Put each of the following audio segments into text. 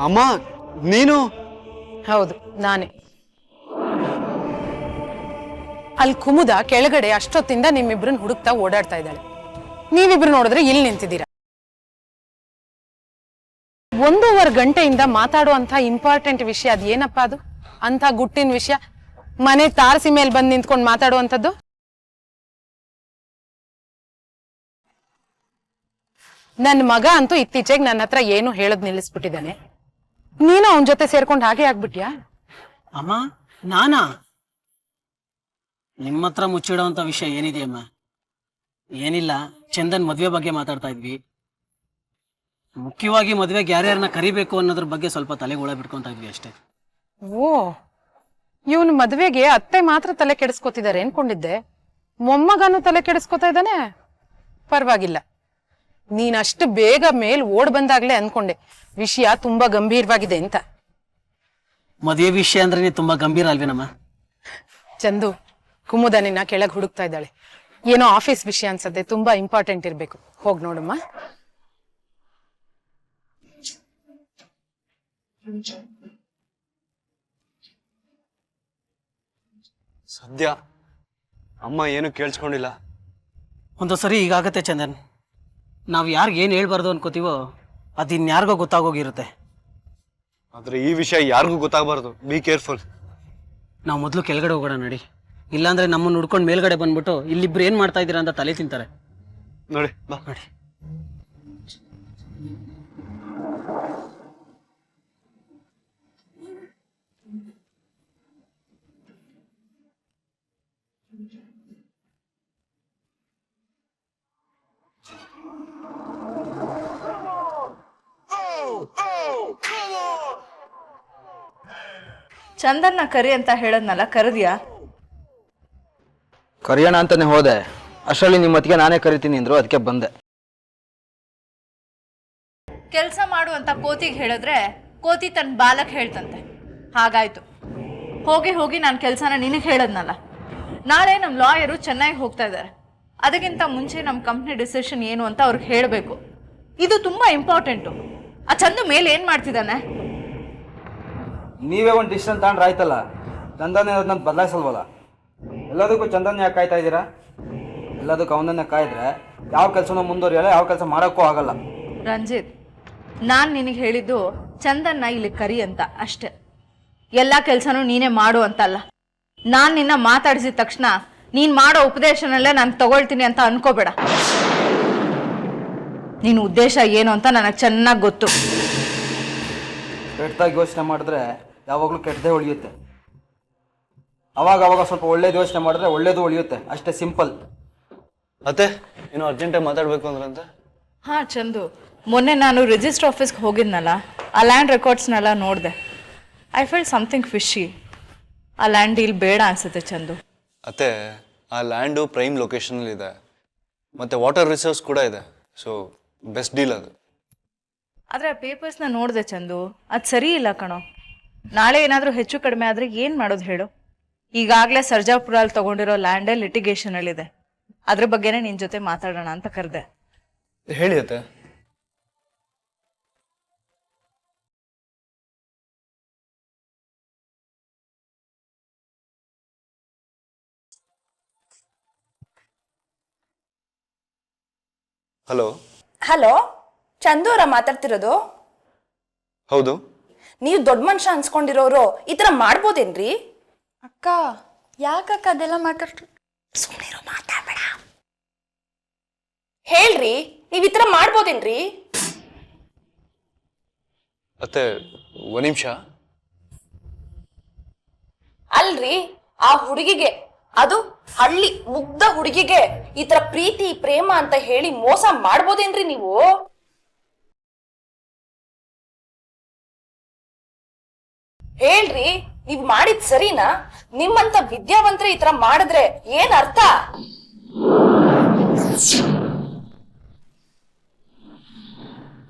ಅಮ್ಮ ನೀನು? ಹೌದು ನಾನೇ. ಅಲ್ಲಿ ಕುಮುದ ಕೆಳಗಡೆ ಅಷ್ಟೊತ್ತಿಂದ ನಿಮ್ಮಿಬ್ರನ್ನ ಹುಡುಕ್ತಾ ಓಡಾಡ್ತಾ ಇದ್ದಾಳೆ. ನೀವಿಬ್ರು ನೋಡಿದ್ರೆ ಇಲ್ಲಿ ನಿಂತಿದ್ದೀರಾ. 1.5 ಗಂಟೆಯಿಂದ ಮಾತಾಡುವಂತ ಇಂಪಾರ್ಟೆಂಟ್ ವಿಷಯ ಅದು ಏನಪ್ಪಾ? ಅದು ಅಂತ ಗುಟ್ಟಿನ ವಿಷಯ ಮನೆ ತಾರಸಿ ಮೇಲೆ ಬಂದು ನಿಂತ್ಕೊಂಡು ಮಾತಾಡುವಂಥದ್ದು. ನನ್ನ ಮಗ ಅಂತೂ ಇತ್ತೀಚೆಗೆ ನನ್ನ ಹತ್ರ ಏನು ಹೇಳೋದ್ ನಿಲ್ಲಿಸ್ಬಿಟ್ಟಿದ್ದಾನೆ. ನೀನು ಅವನ ಜೊತೆ ಸೇರ್ಕೊಂಡು ಹಾಗೆ ಆಗ್ಬಿಟ್ಯಾ? ಅಮ್ಮ ನಾನಾ? ನಿಮ್ಮ ಹತ್ರ ಮುಚ್ಚಿಡೋಂಥ ವಿಷಯ ಏನಿದೆಯಮ್ಮ? ಏನಿಲ್ಲ, ಚಂದನ್ ಮದ್ವೆ ಬಗ್ಗೆ ಮಾತಾಡ್ತಾ ಇದ್ವಿ. ಮುಖ್ಯವಾಗಿ ಮದ್ವೆಗೆ ಯಾರ್ಯಾರನ್ನ ಕರಿಬೇಕು ಅನ್ನೋದ್ರ ಬಗ್ಗೆ ಸ್ವಲ್ಪ ತಲೆಗೆ ಹುಳ ಬಿಟ್ಕೊಂತ ಇದ್ವಿ ಅಷ್ಟೇ. ಓ, ಇವನು ಮದ್ವೆಗೆ ಅತ್ತೆ ಮಾತ್ರ ತಲೆ ಕೆಡಿಸ್ಕೊತಿದ್ದಾರೆ ಅನ್ಕೊಂಡಿದ್ದೆ. ಮೊಮ್ಮಗನು ತಲೆ ಕೆಡಿಸ್ಕೊತಾ ಇದ್ದಾನೆ. ಪರವಾಗಿಲ್ಲ, ನೀನಷ್ಟು ಬೇಗ ಮೇಲ್ ಓಡ್ ಬಂದಾಗ್ಲೇ ಅನ್ಕೊಂಡೆ ವಿಷಯ ತುಂಬಾ ಗಂಭೀರವಾಗಿದೆ ಅಂತ. ಮದುವೆ ವಿಷಯ ಅಂದ್ರೆ ತುಂಬಾ ಗಂಭೀರ ಅಲ್ವೇನಮ್ಮ? ಚಂದು, ಕುಮುದ ನಿನ್ನ ಕೆಳಗೆ ಹುಡುಕ್ತಾ ಇದ್ದಾಳೆ. ಏನೋ ಆಫೀಸ್ ವಿಷಯ ಅನ್ಸತ್ತೆ, ತುಂಬಾ ಇಂಪಾರ್ಟೆಂಟ್ ಇರ್ಬೇಕು. ಹೋಗ್ ನೋಡಮ್ಮ. ಸದ್ಯ ಅಮ್ಮ ಏನು ಕೇಳಿಸ್ಕೊಂಡಿಲ್ಲ. ಒಂದು ಸರಿ ಈಗಾಗತ್ತೆ ಚಂದನ್. ನಾವು ಯಾರಿಗೆ ಏನು ಹೇಳ್ಬಾರ್ದು ಅನ್ಕೋತೀವೋ ಅದು ಇನ್ಯಾರಿಗೋ ಗೊತ್ತಾಗೋಗಿರುತ್ತೆ. ಆದ್ರೆ ಈ ವಿಷಯ ಯಾರಿಗೂ ಗೊತ್ತಾಗಬಾರ್ದು. Be careful. ನಾವು ಮೊದಲು ಕೆಳಗಡೆ ಹೋಗೋಣ ನಡಿ. ಇಲ್ಲಾಂದ್ರೆ ನಮ್ಮನ್ನು ಹುಡ್ಕೊಂಡು ಮೇಲ್ಗಡೆ ಬಂದ್ಬಿಟ್ಟು ಇಲ್ಲಿಬ್ರು ಏನ್ ಮಾಡ್ತಾ ಇದ್ದೀರಾ ಅಂತ ತಲೆ ತಿಂತಾರೆ. ನೋಡಿ ಬಾ. ನೋಡಿ, ಚಂದನ್ನ ಕರಿ ಅಂತ ಹೇಳದ್ನಲ್ಲ, ಕರೆದ್ಯಾ? ಕರಿಯೋಣ ಅಂತಾನೆ ಹೋದೆ. ಅಷ್ಟರಲ್ಲಿ ನಿಮ್ಮ ಅತ್ತಿಗೆ ನಾನೇ ಕರಿತೀನಿ ಅಂದ್ರು, ಅದಕ್ಕೆ ಬಂದೆ. ಕೆಲಸ ಮಾಡು ಅಂತ ಕೋತಿಗೆ ಹೇಳಿದ್ರೆ ಕೋತಿ ತನ್ನ ಬಾಲಕ್ ಹೇಳ್ತಂತೆ. ಹಾಗಾಯ್ತು. ಹೋಗಿ ಹೋಗಿ ನಾನು ಕೆಲಸನ ನಿನಗೆ ಹೇಳದ್ನಲ್ಲ. ನಾಳೆ ನಮ್ಮ ಲಾಯರು ಚೆನ್ನೈಗೆ ಹೋಗ್ತಾ ಇದ್ದಾರೆ. ಅದಕ್ಕಿಂತ ಮುಂಚೆ ನಮ್ಮ ಕಂಪ್ನಿ ಡಿಸಿಷನ್ ಏನು ಅಂತ ಅವ್ರಿಗೆ ಹೇಳಬೇಕು. ಇದು ತುಂಬಾ ಇಂಪಾರ್ಟೆಂಟು. ಆ ಚಂದು ಮೇಲೆ ಏನು ಮಾಡ್ತಿದ್ದಾನೆ? ನೀವೇ ಒಂದು ಡಿಸಿಷನ್ ತಗೊಂಡ್ರೆ ಆಯ್ತಲ್ಲ. ಚಂದನ್ ಅದನ್ನ ಬದಲಾಯಿಸಲ್ವಲ್ಲ. ಎಲ್ಲದಕ್ಕೂ ಚಂದನ್ ಯಾಕೆ ಕಾಯ್ತಾ ಇದ್ದೀರಾ? ಎಲ್ಲದಕ್ಕೂ ಅವನನ್ನೇ ಕಾಯಿದ್ರೆ ಯಾವ ಕೆಲಸನೂ ಮುಂದುವರಿಯಲ್ಲ, ಯಾವ ಕೆಲಸ ಮಾಡೋಕ್ಕೂ ಆಗಲ್ಲ. ರಂಜಿತ್, ನಾನು ನಿನಗೆ ಹೇಳಿದ್ದು ಚಂದನ್ನ ಇಲ್ಲಿ ಕರಿ ಅಂತ ಅಷ್ಟೆ. ಎಲ್ಲ ಕೆಲಸನೂ ನೀನೇ ಮಾಡು ಅಂತಲ್ಲ. ನಾನು ನಿನ್ನ ಮಾತಾಡಿಸಿದ ತಕ್ಷಣ ನೀನು ಮಾಡೋ ಉಪದೇಶನಲ್ಲೇ ನಾನು ತಗೊಳ್ತೀನಿ ಅಂತ ಅನ್ಕೋಬೇಡ. ನಿನ್ನ ಉದ್ದೇಶ ಏನು ಅಂತ ನನಗೆ ಚೆನ್ನಾಗಿ ಗೊತ್ತು. ಕೆಟ್ಟದಾಗಿ ಯೋಚನೆ ಮಾಡಿದ್ರೆ ಯಾವಾಗಲೂ ಕೆಟ್ಟದೇ ಉಳಿಯುತ್ತೆ. ಅವಾಗ ಸ್ವಲ್ಪ ಒಳ್ಳೇದು ಯೋಚನೆ ಮಾಡಿದ್ರೆ ಒಳ್ಳೇದು ಉಳಿಯುತ್ತೆ. ಅಷ್ಟೇ, ಸಿಂಪಲ್. ಮತ್ತೆ ಏನೋ ಅರ್ಜೆಂಟಾಗಿ ಮಾತಾಡ್ಬೇಕು ಅಂದ್ರಂತೆ. ಹಾಂ ಚಂದು, ಮೊನ್ನೆ ನಾನು ರಿಜಿಸ್ಟರ್ ಆಫೀಸ್ಗೆ ಹೋಗಿದ್ನಲ್ಲ, ಆ ಲ್ಯಾಂಡ್ ರೆಕಾರ್ಡ್ಸ್ನೆಲ್ಲ ನೋಡಿದೆ. I feel something fishy. ಆ ಲ್ಯಾಂಡ್ ಡೀಲ್ ಬೇಡ ಅನ್ಸುತ್ತೆ ಚಂದು. ಅತ್ತೆ, ಆ ಲ್ಯಾಂಡು ಪ್ರೈಮ್ ಲೊಕೇಶನಲ್ಲಿ ಇದೆ, ಮತ್ತೆ ವಾಟರ್ ರಿಸೋರ್ಸ್ ಕೂಡ ಇದೆ. ಸೊ ಬೆಸ್ಟ್ ಡೀಲ್ ಅದು. ಆದರೆ ಆ ಪೇಪರ್ಸ್ನ ನೋಡಿದೆ ಚಂದು, ಅದು ಸರಿ ಇಲ್ಲ ಕಣೋ. ನಾಳೆ ಏನಾದರೂ ಹೆಚ್ಚು ಕಡಿಮೆ ಆದರೆ ಏನು ಮಾಡೋದು ಹೇಳು? ಈಗಾಗಲೇ ಸರ್ಜಾಪುರಲ್ಲಿ ತೊಗೊಂಡಿರೋ ಲ್ಯಾಂಡೇ ಲಿಟಿಗೇಷನಲ್ಲಿದೆ. ಅದ್ರ ಬಗ್ಗೆನೇ ನಿನ್ನ ಜೊತೆ ಮಾತಾಡೋಣ ಅಂತ ಕರೆದೆ. ಹೇಳಿ ಅತ್ತೆ. ಹಲೋ. ಹಲೋ, ಚಂದು ಅವರ ಮಾತಾಡ್ತಿರೋದು? ಹೌದು. ನೀವು ದೊಡ್ಡ ಮನುಷ್ಯ ಅನ್ಸ್ಕೊಂಡಿರೋರು ಈ ಥರ ಮಾಡ್ಬೋದೇನ್ರಿ? ಅಕ್ಕ, ಯಾಕಕ್ಕ ಅದೆಲ್ಲ ಸುಮ್ಮನೆ ಮಾತಾಡಬೇಡ. ಹೇಳ್ರಿ, ನೀವು ಈ ಥರ ಮಾಡ್ಬೋದೇನ್ರಿ? ಅತ್ತೆ ಒಂದು ನಿಮಿಷ. ಅಲ್ರಿ, ಆ ಹುಡುಗಿಗೆ, ಅದು ಹಳ್ಳಿ ಮುಗ್ಧ ಹುಡುಗಿಗೆ ಈ ತರ ಪ್ರೀತಿ ಪ್ರೇಮ ಅಂತ ಹೇಳಿ ಮೋಸ ಮಾಡ್ಬೋದೇನ್ರಿ ನೀವು? ಹೇಳ್ರಿ, ನೀವ್ ಮಾಡಿದ್ ಸರಿನಾ? ನಿಮ್ಮಂತ ವಿದ್ಯಾವಂತರು ಈ ತರ ಮಾಡಿದ್ರೆ ಏನ್ ಅರ್ಥ?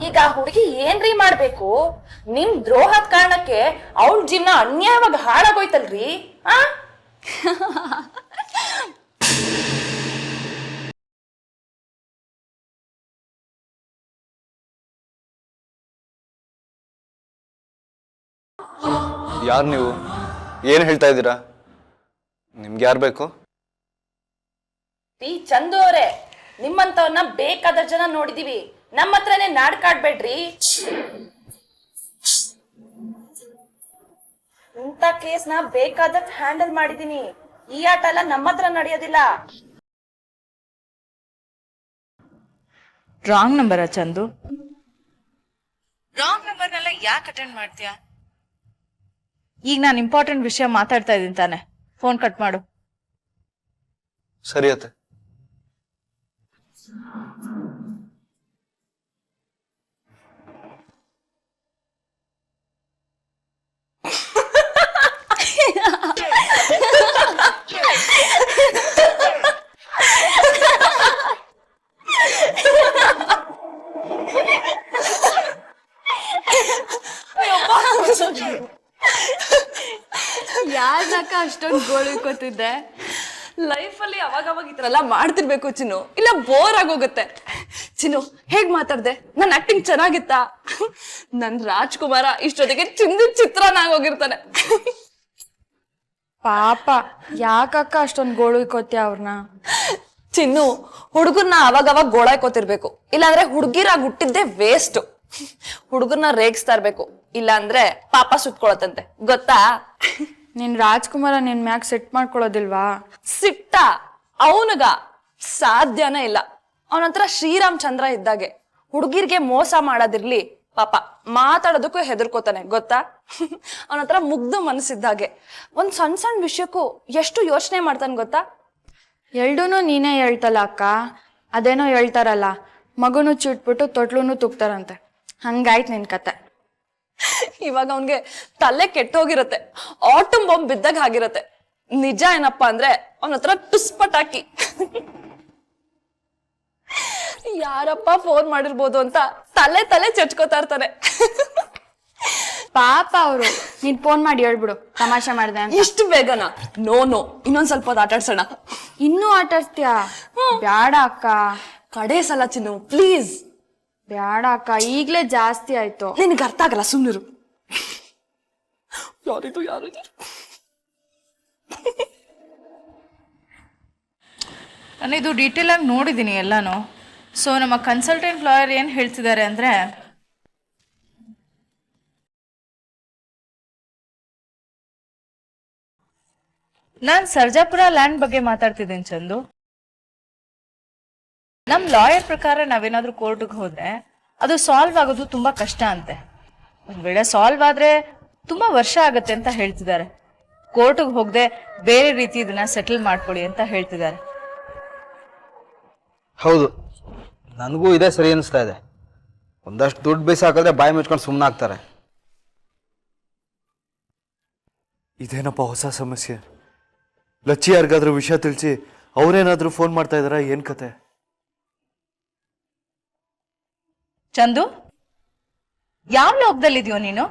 ಈಗ ಹುಡುಗಿ ಏನ್ರಿ ಮಾಡ್ಬೇಕು? ನಿಮ್ ದ್ರೋಹದ ಕಾರಣಕ್ಕೆ ಅವಳ ಜೀವನ ಅನ್ಯಾಯವಾಗಿ ಹಾಳಾಗೋಯ್ತಲ್ರಿ. ಆ ಯಾರು ನೀವು? ಏನು ಹೇಳ್ತಾ ಇದ್ದೀರಾ? ನಿಮ್ಗೆ ಯಾರು ಬೇಕು? ಚಂದು ಅವರೇ, ನಿಮ್ಮಂತವ್ರನ್ನ ಬೇಕಾದ ಜನ ನೋಡಿದೀವಿ, ನಮ್ಮ ಹತ್ರನೇ ನಾಡ್ಕಾಡ್ಬೇಡ್ರಿ. ಇಂಥ ಕೇಸ್ನ ಬೇಕಾದಷ್ಟು ಹ್ಯಾಂಡಲ್ ಮಾಡಿದೀನಿ. ಈ ಆಟ ಎಲ್ಲ ನಮ್ಮ ಹತ್ರ ನಡೆಯೋದಿಲ್ಲ. ರಾಂಗ್ ನಂಬರಾ ಚಂದು? ರಾಂಗ್ ನಂಬರ್ನೆಲ್ಲ ಯಾಕೆ ಅಟೆಂಡ್ ಮಾಡ್ತೀಯಾ? ಈಗ ನಾನು ಇಂಪಾರ್ಟೆಂಟ್ ವಿಷಯ ಮಾತಾಡ್ತಾ ಇದ್ದೀನಿ ತಾನೆ, ಫೋನ್ ಕಟ್ ಮಾಡು. ಸರಿ ಅತ್ತೆ. ಯಾರಕ್ಕ ಅಷ್ಟೊಂದು ಗೋಳಿಕೋತಿದ್ದೆ? ಲೈಫಲ್ಲಿ ಅವಾಗ ಈ ಥರ ಎಲ್ಲ ಮಾಡ್ತಿರ್ಬೇಕು ಚಿನ್ನು, ಇಲ್ಲ ಬೋರ್ ಆಗೋಗುತ್ತೆ. ಚಿನ್ನು, ಹೇಗ್ ಮಾತಾಡ್ದೆ? ನನ್ನ ಆಕ್ಟಿಂಗ್ ಚೆನ್ನಾಗಿತ್ತಾ? ನನ್ ರಾಜ್ಕುಮಾರ ಇಷ್ಟೊತ್ತಿಗೆ ಚಿತ್ರನಾಗ ಹೋಗಿರ್ತಾನೆ. ಪಾಪ, ಯಾಕಕ್ಕ ಅಷ್ಟೊಂದು ಗೋಳಿಕೋತ್ಯ ಅವ್ರನ್ನ? ಚಿನ್ನು, ಹುಡುಗರ್ನ ಅವಾಗ ಗೋಳಾಯ್ಕೋತಿರ್ಬೇಕು, ಇಲ್ಲಾಂದ್ರೆ ಹುಡುಗಿರಾಗಿ ಹುಟ್ಟಿದ್ದೆ ವೇಸ್ಟ್. ಹುಡುಗರ್ನ ರೇಗಿಸ್ತಾ ಇರ್ಬೇಕು, ಇಲ್ಲಾಂದ್ರೆ ಪಾಪ ಸುಟ್ಕೊಳತ್ತಂತೆ, ಗೊತ್ತಾ? ನಿನ್ ರಾಜ್ಕುಮಾರ ನಿನ್ ಮ್ಯಾಗ್ ಸೆಟ್ ಮಾಡ್ಕೊಳ್ಳೋದಿಲ್ವಾ? ಸಿಟ್ಟ ಅವನಿಗ ಸಾಧ್ಯನೇ ಇಲ್ಲ. ಅವನಂತರ ಶ್ರೀರಾಮಚಂದ್ರ ಇದ್ದಾಗೆ. ಹುಡುಗಿರ್ಗೆ ಮೋಸ ಮಾಡೋದಿರ್ಲಿ, ಪಾಪ ಮಾತಾಡೋದಕ್ಕೂ ಹೆದರ್ಕೋತಾನೆ, ಗೊತ್ತಾ? ಅವನತ್ರ ಮುಗ್ಧ ಮನಸ್ಸಿದ್ದಾಗೆ. ಒಂದ್ ಸಣ್ಣ ವಿಷಯಕ್ಕೂ ಎಷ್ಟು ಯೋಚನೆ ಮಾಡ್ತಾನೆ ಗೊತ್ತಾ? ಎಲ್ಡೂನು ನೀನೇ ಹೇಳ್ತಲ್ಲ ಅಕ್ಕ. ಅದೇನೋ ಹೇಳ್ತಾರಲ್ಲ, ಮಗುನು ಚುಟ್ಬಿಟ್ಟು ತೊಟ್ಲೂನು ತುಕ್ತಾರಂತೆ. ಹಂಗಾಯ್ತು ನಿನ್ ಕತೆ. ಇವಾಗ ಅವನ್ಗೆ ತಲೆ ಕೆಟ್ಟೋಗಿರತ್ತೆ, ಆಟಮ್ ಬಾಂಬ್ ಬಿದ್ದಾಗ ಆಗಿರತ್ತೆ. ನಿಜ ಏನಪ್ಪಾ ಅಂದ್ರೆ ಅವನ ಹತ್ರ ಟುಸ್ಪಟಾಕಿ. ಯಾರಪ್ಪ ಫೋನ್ ಮಾಡಿರ್ಬೋದು ಅಂತ ತಲೆ ಚಚ್ಕೋತಾ ಇರ್ತಾನೆ. ಪಾಪ ಅವರು. ನೀನ್ ಫೋನ್ ಮಾಡಿ ಹೇಳ್ಬಿಡು ತಮಾಷೆ ಮಾಡ್ದೆ ಅಂತ. ಇಷ್ಟು ಬೇಗನಾ? ನೋ, ಇನ್ನೊಂದ್ ಸ್ವಲ್ಪ ಹೊತ್ತು ಆಟಾಡ್ಸೋಣ. ಇನ್ನೂ ಆಟಾಡ್ತೀಯಾ? ಬ್ಯಾಡ ಅಕ್ಕ, ಕಡೆ ಸಲ ಚಿನ್ನು, ಪ್ಲೀಸ್. ಬ್ಯಾಡ ಅಕ್ಕ, ಈಗ್ಲೇ ಜಾಸ್ತಿ ಆಯ್ತು. ನಿನಗೆ ಅರ್ಥ ಆಗಲ್ಲ, ಸುಮ್ನಿರು. ಯಾರಿದು? ನಾನು ಇದು ಡೀಟೇಲ್ ಆಗಿ ನೋಡಿದ್ದೀನಿ ಎಲ್ಲಾನು. ಸೊ ನಮ್ಮ ಕನ್ಸಲ್ಟೆಂಟ್ ಲಾಯರ್ ಏನು ಹೇಳ್ತಿದ್ದಾರೆ ಅಂದರೆ, ನಾನು ಸರ್ಜಾಪುರ ಲ್ಯಾಂಡ್ ಬಗ್ಗೆ ಮಾತಾಡ್ತಿದ್ದೀನಿ ಚಂದು. ನಮ್ಮ ಲಾಯರ್ ಪ್ರಕಾರ ನಾವೇನಾದ್ರೂ ಕೋರ್ಟ್ಗೆ ಹೋದ್ರೆ ಅದು ಸಾಲ್ವ್ ಆಗೋದು ತುಂಬಾ ಕಷ್ಟ ಅಂತೆ. ಒಂದ್ ವೇಳೆ ಸಾಲ್ವ್ ಆದ್ರೆ ತುಂಬಾ ವರ್ಷ ಆಗತ್ತೆ ಅಂತ ಹೇಳ್ತಿದ್ದಾರೆ. ಕೋರ್ಟ್ಗೆ ಹೋಗದೆ ಬೇರೆ ರೀತಿ ಇದನ್ನ ಸೆಟಲ್ ಮಾಡ್ಕೊಳ್ಳಿ ಅಂತ ಹೇಳ್ತಿದ್ದಾರೆ. ಹೌದು, ನನಗೂ ಇದೇ ಸರಿ ಅನಿಸ್ತಾ ಇದೆ. ಒಂದಷ್ಟು ದುಡ್ಡು ಬೇಸಿ ಹಾಕಿದ್ರೆ ಬಾಯಿ ಮುಚ್ಕೊಂಡು ಸುಮ್ಮನೆ ಆಗ್ತಾರೆ. ಇದೇನಪ್ಪ ಹೊಸ ಸಮಸ್ಯೆ? ಲಚ್ಚಿ ಯಾರಿಗಾದ್ರೂ ವಿಷಯ ತಿಳಿಸಿ ಅವ್ರೇನಾದ್ರೂ ಫೋನ್ ಮಾಡ್ತಾ ಇದಾರ? ಏನ್ ಕತೆ? ಚಂದು, ಯಾವ ಲೋಕದಲ್ಲಿದ್ಯೋ ನೀನು?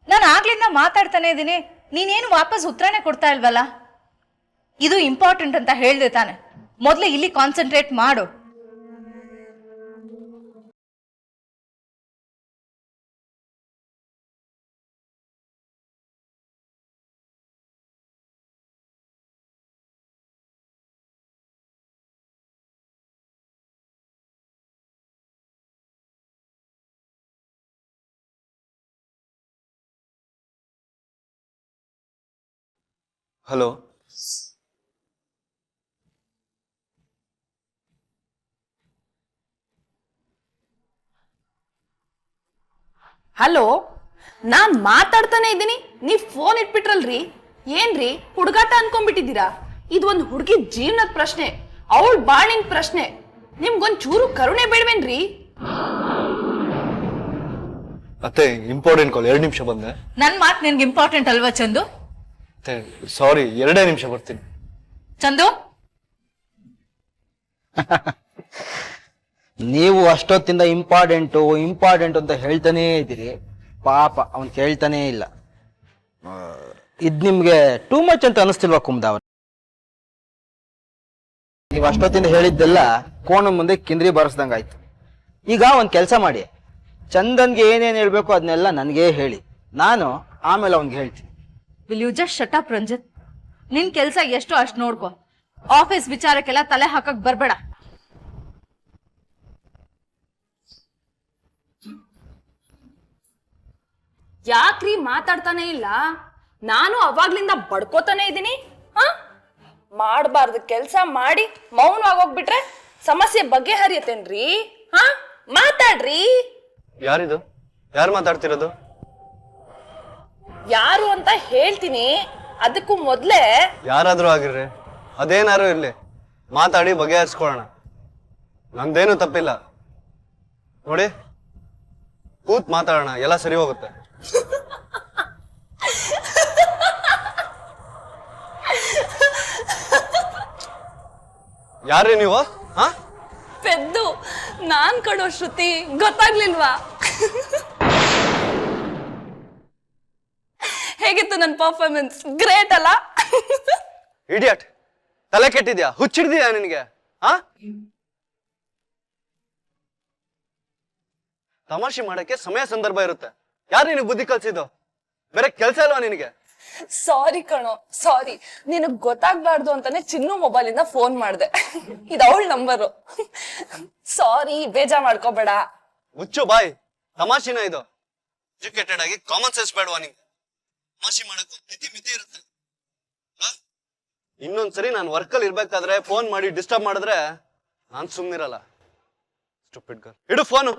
ನಾನು ಆಗ್ಲಿಂದ ಮಾತಾಡ್ತಾನೆ ಇದ್ದೀನಿ, ನೀನೇನು ವಾಪಸ್ ಉತ್ತರನೇ ಕೊಡ್ತಾ ಇಲ್ವಲ್ಲ? ಇದು ಇಂಪಾರ್ಟೆಂಟ್ ಅಂತ ಹೇಳ್ದೆ ತಾನೆ, ಮೊದಲು ಇಲ್ಲಿ ಕಾನ್ಸಂಟ್ರೇಟ್ ಮಾಡು. ಹಲೋ, ಹಲೋ, ನಾನ್ ಮಾತಾಡ್ತಾನೆ ಇದ್ದೀನಿ, ನೀವ್ ಫೋನ್ ಇಟ್ಬಿಟ್ರಲ್ರಿ. ಏನ್ರಿ ಹುಡುಗಾಟ ಅನ್ಕೊಂಡ್ಬಿಟ್ಟಿದ್ದೀರಾ? ಇದು ಒಂದು ಹುಡುಗಿ ಜೀವನದ ಪ್ರಶ್ನೆ, ಅವಳ ಬಾಳಿನ ಪ್ರಶ್ನೆ. ನಿಮ್ಗೊಂದ್ ಚೂರು ಕರುಣೆ ಬೇಡವೇನ್ರಿ? ಅತ್ತೆ ಇಂಪಾರ್ಟೆಂಟ್ ಕಾಲ್, 2 ನಿಮಿಷ ಬಂದೆ. ನನ್ ಮಾತು ನಿನ್ಗೆ ಇಂಪಾರ್ಟೆಂಟ್ ಅಲ್ವಾ ಚಂದು? ಸಾರಿ, 2 ನಿಮಿಷ ಬರ್ತೀನಿ. ಚಂದು, ನೀವು ಅಷ್ಟೊತ್ತಿಂದ ಇಂಪಾರ್ಟೆಂಟ್ ಅಂತ ಹೇಳ್ತಾನೇ ಇದ್ದೀರಿ. ಪಾಪ ಅವನ್ ಕೇಳ್ತಾನೇ ಇಲ್ಲ. ಇದ್ ನಿಮ್ಗೆ ಟೂ ಮಚ್ ಅಂತ ಅನಿಸ್ತಿಲ್ವಾ ಕುಮ್ದಾ ಅವ್ರ? ನೀವು ಅಷ್ಟೊತ್ತಿಂದ ಹೇಳಿದ್ದೆಲ್ಲ ಕೋಣ ಮುಂದೆ ಕಿಂದ್ರಿ ಬಾರಿಸ್ದಂಗಾಯ್ತು. ಈಗ ಒಂದ್ ಕೆಲಸ ಮಾಡಿ, ಚಂದನ್ಗೆ ಏನೇನು ಹೇಳ್ಬೇಕು ಅದನ್ನೆಲ್ಲ ನನಗೇ ಹೇಳಿ. ನಾನು ಆಮೇಲೆ ಅವ್ನಿಗೆ ಹೇಳ್ತೀನಿ. Will you just shut up Ranjit? ನಿನ್ ಕೆಲ್ಸ ಎಷ್ಟೋ ಅಷ್ಟು ನೋಡ್ಕೊ. ಆಫೀಸ್ ವಿಚಾರಕ್ಕೆಲ್ಲ ತಲೆ ಹಾಕಕ್ ಬರ್ಬೇಡ. ಯಾಕ್ರಿ ಮಾತಾಡ್ತಾನೆ ಇಲ್ಲ? ನಾನು ಅವಾಗ್ಲಿಂದ ಬಡ್ಕೋತಾನೆ ಇದ್ದೀನಿ. ಹ ಮಾಡಬಾರ್ದು ಕೆಲ್ಸ ಮಾಡಿ ಮೌನವಾಗೋಗ್ಬಿಟ್ರೆ ಸಮಸ್ಯೆ ಬಗೆಹರಿಯತ್ತೇನ್ರಿ? ಹ ಮಾತಾಡ್ರಿ. ಯಾರಿದು? ಯಾರು ಮಾತಾಡ್ತಿರೋದು? ಯಾರು ಅಂತ ಹೇಳ್ತೀನಿ. ಅದಕ್ಕೂ ಮೊದ್ಲೇ ಯಾರಾದ್ರೂ ಆಗಿರ್ರಿ, ಅದೇನಾರು ಇರ್ಲಿ, ಮಾತಾಡಿ ಬಗೆಹರಿಸ್ಕೊಳ್ಳೋಣ. ನಂದೇನು ತಪ್ಪಿಲ್ಲ ನೋಡಿ, ಕೂತ್ ಮಾತಾಡೋಣ, ಎಲ್ಲ ಸರಿ ಹೋಗುತ್ತೆ. ಯಾರ್ರಿ ನೀವು? ಹಾ, ಪೆದ್ದು ನಾನ್ ಕಡೋ ಶ್ರುತಿ, ಗೊತ್ತಾಗ್ಲಿಲ್ವಾ? ಹೇಗಿತ್ತು ನನ್ನ ಪರ್ಫಾರ್ಮೆನ್ಸ್? ಗ್ರೇಟ್ ಅಲ್ಲ? ಇಡಿಯಟ್, ತಲೆ ಕೆಟ್ಟಿದ್ಯಾ? ಹುಚ್ಚಿಡ್ದಿಯಾ ನಿನಗೆ? ಹಾ, ತಮಾಷೆ ಮಾಡಕ್ಕೆ ಸಮಯ ಸಂದರ್ಭ ಇರುತ್ತೆ. ಯಾರು ನಿನಗೆ ಬುದ್ಧಿ ಕಲ್ಸಿದ್ದು? ಬೇರೆ ಕೆಲ್ಸ ಇಲ್ವಾ ನಿನಗೆ? ಸಾರಿ ಕಣೋ, ಸಾರಿ. ನಿನಗ್ ಗೊತ್ತಾಗ್ಬಾರ್ದು ಅಂತಾನೆ ಚಿನ್ನು ಮೊಬೈಲ್ ಇಂದ ಫೋನ್ ಮಾಡ್ದೆ. ಇದು ಅವಳ ನಂಬರು. ಸಾರಿ, ಬೇಜಾರ್ ಮಾಡ್ಕೋಬೇಡ. ಮುಚ್ಚು ಬಾಯ್, ತಮಾಷೆನ ಇದು? ಎಜುಕೇಟೆಡ್ ಆಗಿ ಕಾಮನ್ ಸೆನ್ಸ್ ಬೇಡವಾ ನಿಂಗೆ? ತಮಾಷೆ ಮಾಡಕ್ಕೂ ಮಿತಿ ಮಿತಿ ಇರುತ್ತೆ. ಇನ್ನೊಂದ್ಸರಿ ನಾನು ವರ್ಕಲ್ಲಿ ಇರ್ಬೇಕಾದ್ರೆ ಫೋನ್ ಮಾಡಿ ಡಿಸ್ಟರ್ಬ್ ಮಾಡಿದ್ರೆ ನಾನ್ ಸುಮ್ನಿರಲ್ಲ. ಸ್ಟುಪಿಡ್ ಗರ್ಲ್, ಇಡು ಫೋನು.